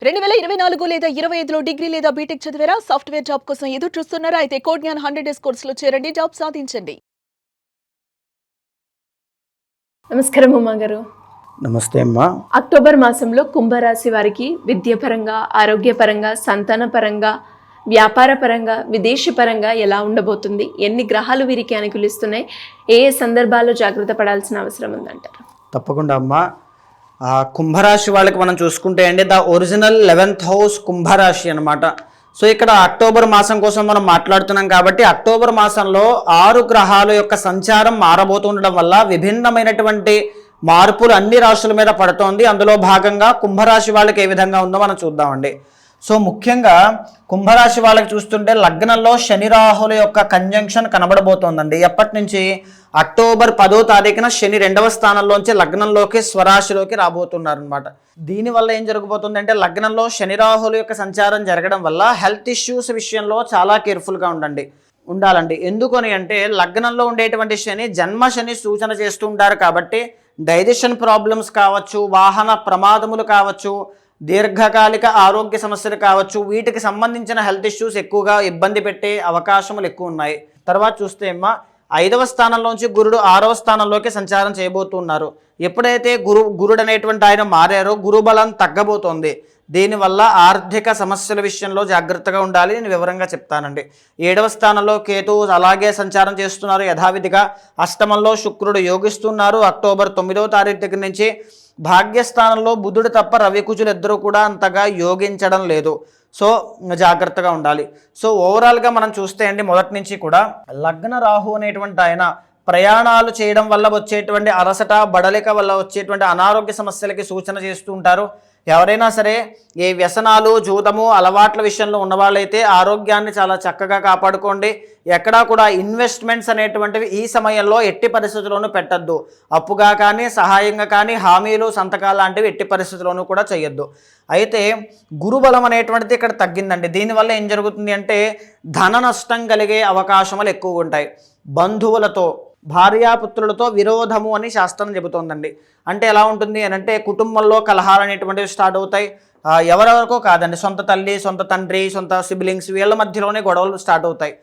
2024 లేదా 25లో డిగ్రీ లేదా బీటెక్ చదివారా? సాఫ్ట్‌వేర్ జాబ్ కోసం ఎదురు చూస్తున్నారా? అయితే కోడ్ జ్ఞాన్ 100 డేస్ కోర్సులో చేరండి. జాబ్ సాధించండి. నమస్కారం ఉమా గారు. నమస్తే అమ్మా. అక్టోబర్ మాసంలో కుంభరాశి వారికి విద్యాపరంగా, ఆరోగ్యపరంగా, సంతానపరంగా, వ్యాపార పరంగా, విదేశీ పరంగా ఎలా ఉండబోతుంది? ఎన్ని గ్రహాలు వీరికి అనుకూలిస్తున్నాయి? ఏ ఏ సందర్భాల్లో జాగ్రత్త పడాల్సిన అవసరం ఉందంటారు? తప్పకుండా అమ్మా. కుంభరాశి వాళ్ళకి మనం చూసుకుంటే అండి ద ఒరిజినల్ 11th హౌస్ కుంభరాశి అనమాట. సో ఇక్కడ అక్టోబర్ మాసం కోసం మనం మాట్లాడుతున్నాం కాబట్టి అక్టోబర్ మాసంలో 6 గ్రహాల యొక్క సంచారం మారబోతుండడం వల్ల విభిన్నమైనటువంటి మార్పులు అన్ని రాశుల మీద పడుతోంది. అందులో భాగంగా కుంభరాశి వాళ్ళకి ఏ విధంగా ఉందో మనం చూద్దామండి. సో ముఖ్యంగా కుంభరాశి వాళ్ళకి చూస్తుంటే లగ్నంలో శని రాహుల యొక్క కంజంక్షన్ కనబడబోతోందండి. ఎప్పటి నుంచి? అక్టోబర్ 10వ తారీఖున శని 2వ స్థానంలోంచి లగ్నంలోకి స్వరాశిలోకి రాబోతున్నారు అనమాట. దీనివల్ల ఏం జరగబోతుంది అంటే లగ్నంలో శని రాహుల యొక్క సంచారం జరగడం వల్ల హెల్త్ ఇష్యూస్ విషయంలో చాలా కేర్ఫుల్గా ఉండాలండి. ఎందుకని అంటే లగ్నంలో ఉండేటువంటి శని జన్మ శని సూచన చేస్తూ ఉంటారు కాబట్టి డైజెషన్ ప్రాబ్లమ్స్ కావచ్చు, వాహన ప్రమాదములు కావచ్చు, దీర్ఘకాలిక ఆరోగ్య సమస్యలు కావచ్చు, వీటికి సంబంధించిన హెల్త్ ఇష్యూస్ ఎక్కువగా ఇబ్బంది పెట్టే అవకాశములు ఎక్కువ ఉన్నాయి. తర్వాత చూస్తే అమ్మా 5వ స్థానంలోంచి గురుడు 6వ స్థానంలోకి సంచారం చేయబోతున్నారు. ఎప్పుడైతే గురుడు అనేటువంటి ఆయన మారారో గురుబలం తగ్గబోతోంది. దీనివల్ల ఆర్థిక సమస్యల విషయంలో జాగ్రత్తగా ఉండాలి. నేను వివరంగా చెప్తానండి. 7వ స్థానంలో కేతువు అలాగే సంచారం చేస్తున్నారు యథావిధిగా. అష్టమంలో శుక్రుడు యోగిస్తున్నారు. అక్టోబర్ 9వ తారీఖు దగ్గర నుంచి భాగ్యస్థానంలో బుధుడు తప్ప రవికుజులు ఇద్దరూ కూడా అంతగా యోగించడం లేదు. సో జాగ్రత్తగా ఉండాలి. సో ఓవరాల్గా మనం చూస్తే అండి మొదటి నుంచి కూడా లగ్న రాహు అనేటువంటి ఆయన ప్రయాణాలు చేయడం వల్ల వచ్చేటువంటి అలసట, బడలిక వల్ల వచ్చేటువంటి అనారోగ్య సమస్యలకి సూచన చేస్తూ ఉంటారు. ఎవరైనా సరే ఏ వ్యసనాలు, జూదము అలవాట్ల విషయంలో ఉన్నవాళ్ళైతే ఆరోగ్యాన్ని చాలా చక్కగా కాపాడుకోండి. ఎక్కడా కూడా ఇన్వెస్ట్మెంట్స్ అనేటువంటివి ఈ సమయంలో ఎట్టి పరిస్థితుల్లోనూ పెట్టద్దు. అప్పుగా కానీ, సహాయంగా కానీ, హామీలు, సంతకాలు లాంటివి ఎట్టి పరిస్థితుల్లోనూ కూడా చేయొద్దు. అయితే గురుబలం అనేటువంటిది ఇక్కడ తగ్గిందండి. దీనివల్ల ఏం జరుగుతుంది అంటే ధన నష్టం కలిగే అవకాశములు ఎక్కువగా ఉంటాయి. బంధువులతో, భార్యాపుత్రులతో విరోధము అని శాస్త్రం చెబుతోందండి. అంటే ఎలా ఉంటుంది అని అంటే కుటుంబంలో కలహాలు అనేటువంటివి స్టార్ట్ అవుతాయి. ఎవరెవరికో కాదండి, సొంత తల్లి, సొంత తండ్రి, సొంత సిబ్లింగ్స్ వీళ్ళ మధ్యలోనే గొడవలు స్టార్ట్ అవుతాయి.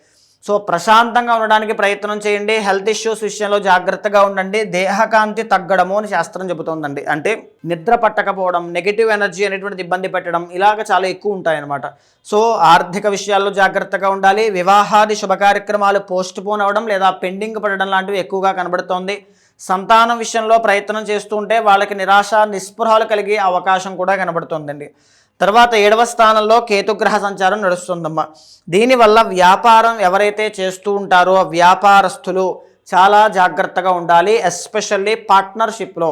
సో ప్రశాంతంగా ఉండడానికి ప్రయత్నం చేయండి. హెల్త్ ఇష్యూస్ విషయంలో జాగ్రత్తగా ఉండండి. దేహకాంతి తగ్గడము అని శాస్త్రం చెబుతోందండి. అంటే నిద్ర పట్టకపోవడం, నెగిటివ్ ఎనర్జీ అనేటువంటిది ఇబ్బంది పెట్టడం ఇలాగ చాలా ఎక్కువ ఉంటాయన్నమాట. సో ఆర్థిక విషయాల్లో జాగ్రత్తగా ఉండాలి. వివాహాది శుభ కార్యక్రమాలు పోస్ట్ పోన్ అవ్వడం లేదా పెండింగ్ పడడం లాంటివి ఎక్కువగా కనబడుతోంది. సంతానం విషయంలో ప్రయత్నం చేస్తూ ఉంటే వాళ్ళకి నిరాశ, నిస్పృహాలు కలిగే అవకాశం కూడా కనబడుతోందండి. తర్వాత 7వ స్థానంలో కేతుగ్రహ సంచారం నడుస్తుందమ్మా. దీనివల్ల వ్యాపారం ఎవరైతే చేస్తూ ఉంటారో వ్యాపారస్తులు చాలా జాగ్రత్తగా ఉండాలి. ఎస్పెషల్లీ పార్ట్నర్షిప్లో,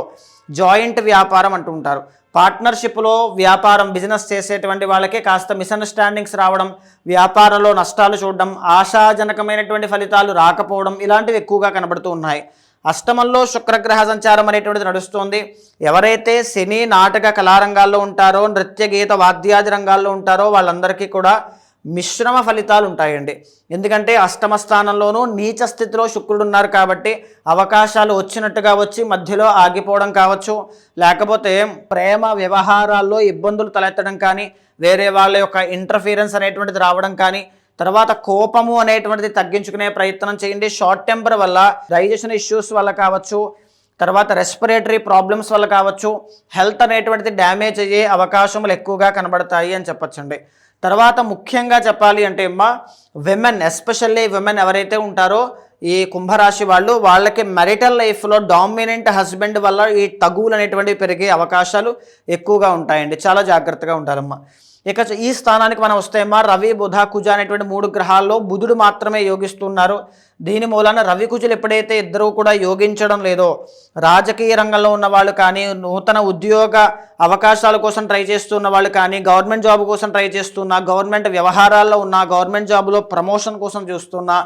జాయింట్ వ్యాపారం అంటూ ఉంటారు. పార్ట్నర్షిప్లో వ్యాపారం, బిజినెస్ చేసేటువంటి వాళ్ళకి కాస్త మిస్అండర్స్టాండింగ్స్ రావడం, వ్యాపారంలో నష్టాలు చూడడం, ఆశాజనకమైనటువంటి ఫలితాలు రాకపోవడం ఇలాంటివి ఎక్కువగా కనబడుతూ ఉన్నాయి. అష్టమంలో శుక్రగ్రహ సంచారం అనేటువంటిది నడుస్తుంది. ఎవరైతే సినీ, నాటక, కళారంగాల్లో ఉంటారో, నృత్య, గీత, వాద్యాది రంగాల్లో ఉంటారో వాళ్ళందరికీ కూడా మిశ్రమ ఫలితాలు ఉంటాయండి. ఎందుకంటే అష్టమ స్థానంలోనూ నీచ స్థితిలో శుక్రుడు ఉన్నారు కాబట్టి అవకాశాలు వచ్చినట్టుగా వచ్చి మధ్యలో ఆగిపోవడం కావచ్చు, లేకపోతే ప్రేమ వ్యవహారాల్లో ఇబ్బందులు తలెత్తడం కానీ, వేరే వాళ్ళ యొక్క ఇంటర్ఫీరెన్స్ అనేటువంటిది రావడం కానీ, తర్వాత కోపము అనేటువంటిది తగ్గించుకునే ప్రయత్నం చేయండి. షార్ట్ టెంపర్ వల్ల, డైజెషన్ ఇష్యూస్ వల్ల కావచ్చు, తర్వాత రెస్పిరేటరీ ప్రాబ్లమ్స్ వల్ల కావచ్చు, హెల్త్ అనేటువంటిది డ్యామేజ్ అయ్యే అవకాశములు ఎక్కువగా కనబడతాయి అని చెప్పచ్చండి. తర్వాత ముఖ్యంగా చెప్పాలి అంటే విమెన్, ఎస్పెషల్లీ విమెన్ ఎవరైతే ఉంటారో ఈ కుంభరాశి వాళ్ళకి మ్యారిటల్ లైఫ్లో డామినెంట్ హస్బెండ్ వల్ల ఈ తగువులు అనేటువంటివి పెరిగే అవకాశాలు ఎక్కువగా ఉంటాయండి. చాలా జాగ్రత్తగా ఉండాలమ్మా. ఇక ఈ స్థానానికి మనం వస్తేమ్మా రవి, బుధ, కుజ అనేటువంటి 3 గ్రహాల్లో బుధుడు మాత్రమే యోగిస్తున్నారు. దీని మూలాన రవి, కుజులు ఎప్పుడైతే ఇద్దరూ కూడా యోగించడం లేదో రాజకీయ రంగంలో ఉన్న వాళ్ళు కానీ, నూతన ఉద్యోగ అవకాశాల కోసం ట్రై చేస్తున్న వాళ్ళు కానీ, గవర్నమెంట్ జాబ్ కోసం ట్రై చేస్తున్నా, గవర్నమెంట్ వ్యవహారాల్లో ఉన్న, గవర్నమెంట్ జాబ్లో ప్రమోషన్ కోసం చూస్తున్నా,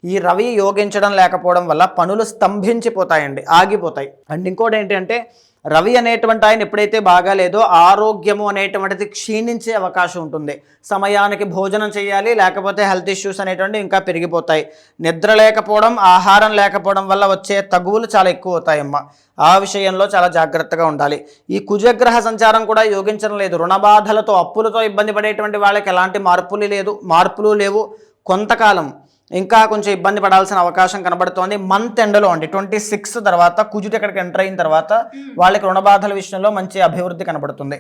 ఈ రవి యోగించడం లేకపోవడం వల్ల పనులు స్తంభించిపోతాయండి, ఆగిపోతాయి. అండ్ ఇంకోటి ఏంటంటే రవి అనేటువంటి ఆయన ఎప్పుడైతే బాగాలేదో ఆరోగ్యము అనేటువంటిది క్షీణించే అవకాశం ఉంటుంది. సమయానికి భోజనం చేయాలి, లేకపోతే హెల్త్ ఇష్యూస్ అనేటువంటివి ఇంకా పెరిగిపోతాయి. నిద్ర లేకపోవడం, ఆహారం లేకపోవడం వల్ల వచ్చే తగువులు చాలా ఎక్కువ అవుతాయమ్మా. ఆ విషయంలో చాలా జాగ్రత్తగా ఉండాలి. ఈ కుజగ్రహ సంచారం కూడా యోగించడం లేదు. రుణ బాధలతో, అప్పులతో ఇబ్బంది పడేటువంటి వాళ్ళకి ఎలాంటి మార్పులు లేవు. కొంతకాలం ఇంకా కొంచెం ఇబ్బంది పడాల్సిన అవకాశం కనబడుతోంది. మంత్ ఎండ్లో అండి 26 తర్వాత కుజుడు ఇక్కడికి ఎంటర్ అయిన తర్వాత వాళ్ళకి రుణ బాధల విషయంలో మంచి అభివృద్ధి కనబడుతుంది.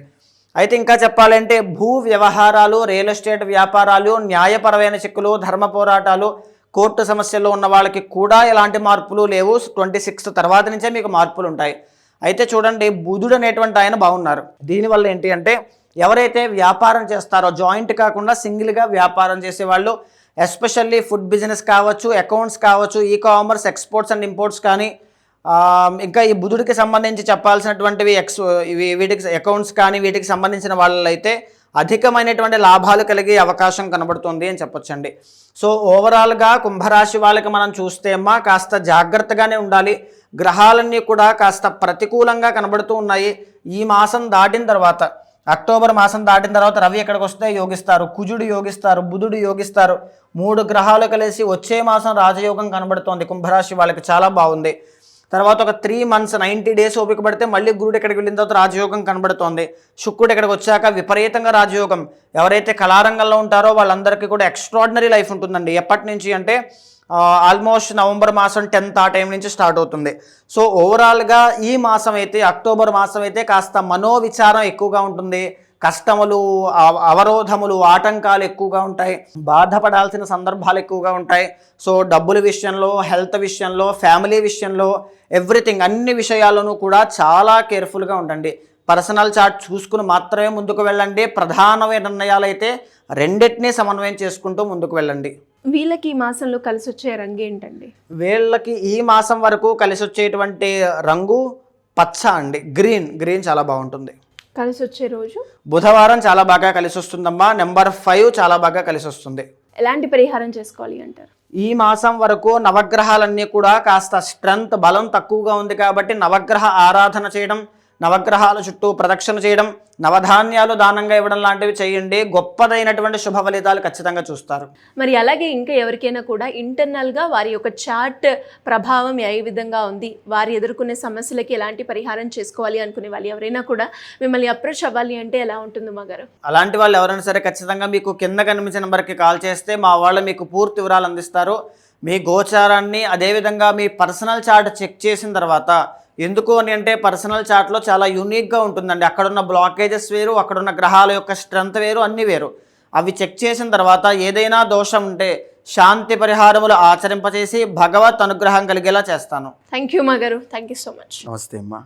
అయితే ఇంకా చెప్పాలంటే భూ వ్యవహారాలు, రియల్ ఎస్టేట్ వ్యాపారాలు, న్యాయపరమైన చిక్కులు, ధర్మ పోరాటాలు, కోర్టు సమస్యల్లో ఉన్న వాళ్ళకి కూడా ఎలాంటి మార్పులు లేవు. 26 తర్వాత నుంచే మీకు మార్పులు ఉంటాయి. అయితే చూడండి, బుధుడు అనేటువంటి ఆయన బాగున్నారు. దీనివల్ల ఏంటి అంటే ఎవరైతే వ్యాపారం చేస్తారో, జాయింట్ కాకుండా సింగిల్గా వ్యాపారం చేసేవాళ్ళు, ఎస్పెషల్లీ ఫుడ్ బిజినెస్ కావచ్చు, అకౌంట్స్ కావచ్చు, ఈ-కామర్స్, ఎక్స్పోర్ట్స్ అండ్ ఇంపోర్ట్స్ కానీ, ఇంకా ఈ బుధుడికి సంబంధించి చెప్పాల్సినటువంటివి వీటికి అకౌంట్స్ కానీ వీటికి సంబంధించిన వాళ్ళైతే అధికమైనటువంటి లాభాలు కలిగే అవకాశం కనబడుతుంది అని చెప్పొచ్చండి. సో ఓవరాల్గా కుంభరాశి వాళ్ళకి మనం చూస్తే అమ్మా కాస్త జాగ్రత్తగానే ఉండాలి. గ్రహాలన్నీ కూడా కాస్త ప్రతికూలంగా కనబడుతూ ఉన్నాయి. ఈ మాసం దాటిన తర్వాత, అక్టోబర్ మాసం దాటిన తర్వాత రవి ఎక్కడికి వస్తే యోగిస్తారు, కుజుడు యోగిస్తారు, బుధుడు యోగిస్తారు. 3 గ్రహాలు కలిసి వచ్చే మాసం రాజయోగం కనబడుతోంది. కుంభరాశి వాళ్ళకి చాలా బాగుంది. తర్వాత ఒక 3 months 90 days ఓపిక పడితే మళ్ళీ గురుడు ఇక్కడికి వెళ్ళిన తర్వాత రాజయోగం కనబడుతోంది. శుక్రుడు ఇక్కడికి వచ్చాక విపరీతంగా రాజయోగం. ఎవరైతే కళారంగంలో ఉంటారో వాళ్ళందరికీ కూడా ఎక్స్ట్రాడినరీ లైఫ్ ఉంటుందండి. ఎప్పటి నుంచి అంటే ఆల్మోస్ట్ నవంబర్ మాసం 10th ఆ టైం నుంచి స్టార్ట్ అవుతుంది. సో ఓవరాల్గా ఈ మాసం అయితే, అక్టోబర్ మాసం అయితే కాస్త మనోవిచారం ఎక్కువగా ఉంటుంది. కష్టములు, అవరోధములు, ఆటంకాలు ఎక్కువగా ఉంటాయి. బాధపడాల్సిన సందర్భాలు ఎక్కువగా ఉంటాయి. సో డబ్బుల విషయంలో, హెల్త్ విషయంలో, ఫ్యామిలీ విషయంలో, ఎవ్రీథింగ్ అన్ని విషయాల్లోనూ కూడా చాలా కేర్ఫుల్గా ఉండండి. పర్సనల్ చార్ట్ చూసుకుని మాత్రమే ముందుకు వెళ్ళండి. ప్రధానమైన నిర్ణయాలు అయితే రెండింటినీ సమన్వయం చేసుకుంటూ ముందుకు వెళ్ళండి. వీళ్ళకి ఈ మాసంలో కలిసి వచ్చే రంగు ఏంటండి? వీళ్ళకి ఈ మాసం వరకు కలిసి వచ్చేటువంటి రంగు పచ్చ అండి. గ్రీన్ చాలా బాగుంటుంది. కలిసి వచ్చే రోజు బుధవారం చాలా బాగా కలిసి వస్తుందమ్మా. నెంబర్ 5 చాలా బాగా కలిసి వస్తుంది. ఎలాంటి పరిహారం చేసుకోవాలి అంటారు? ఈ మాసం వరకు నవగ్రహాలన్నీ కూడా కాస్త స్ట్రెంత్, బలం తక్కువగా ఉంది కాబట్టి నవగ్రహ ఆరాధన చేయడం, నవగ్రహాల చుట్టూ ప్రదక్షిణ చేయడం, నవధాన్యాలు దానంగా ఇవ్వడం లాంటివి చేయండి. గొప్పదైనటువంటి శుభ ఫలితాలు ఖచ్చితంగా చూస్తారు. మరి అలాగే ఇంకా ఎవరికైనా కూడా ఇంటర్నల్గా వారి యొక్క చార్ట్ ప్రభావం ఏ విధంగా ఉంది, వారు ఎదుర్కొనే సమస్యలకి ఎలాంటి పరిహారం చేసుకోవాలి అనుకునే వాళ్ళు ఎవరైనా కూడా మిమ్మల్ని అప్రోచ్ అవ్వాలి అంటే ఎలా ఉంటుంది మా గారు? అలాంటి వాళ్ళు ఎవరైనా సరే ఖచ్చితంగా మీకు కింద కనిపించిన నెంబర్కి కాల్ చేస్తే మా వాళ్ళు మీకు పూర్తి వివరాలు అందిస్తారు. మీ గోచారాన్ని, అదేవిధంగా మీ పర్సనల్ చార్ట్ చెక్ చేసిన తర్వాత, ఎందుకు అని అంటే పర్సనల్ చార్ట్లో చాలా యూనిక్గా ఉంటుందండి. అక్కడున్న బ్లాకేజెస్ వేరు, అక్కడున్న గ్రహాల యొక్క స్ట్రెంత్ వేరు, అన్నీ వేరు. అవి చెక్ చేసిన తర్వాత ఏదైనా దోషం ఉంటే శాంతి పరిహారములు ఆచరింపచేసి భగవత్ అనుగ్రహం కలిగేలా చేస్తాను. థ్యాంక్ యూ మా గారు. Thank you so much. నమస్తే అమ్మా.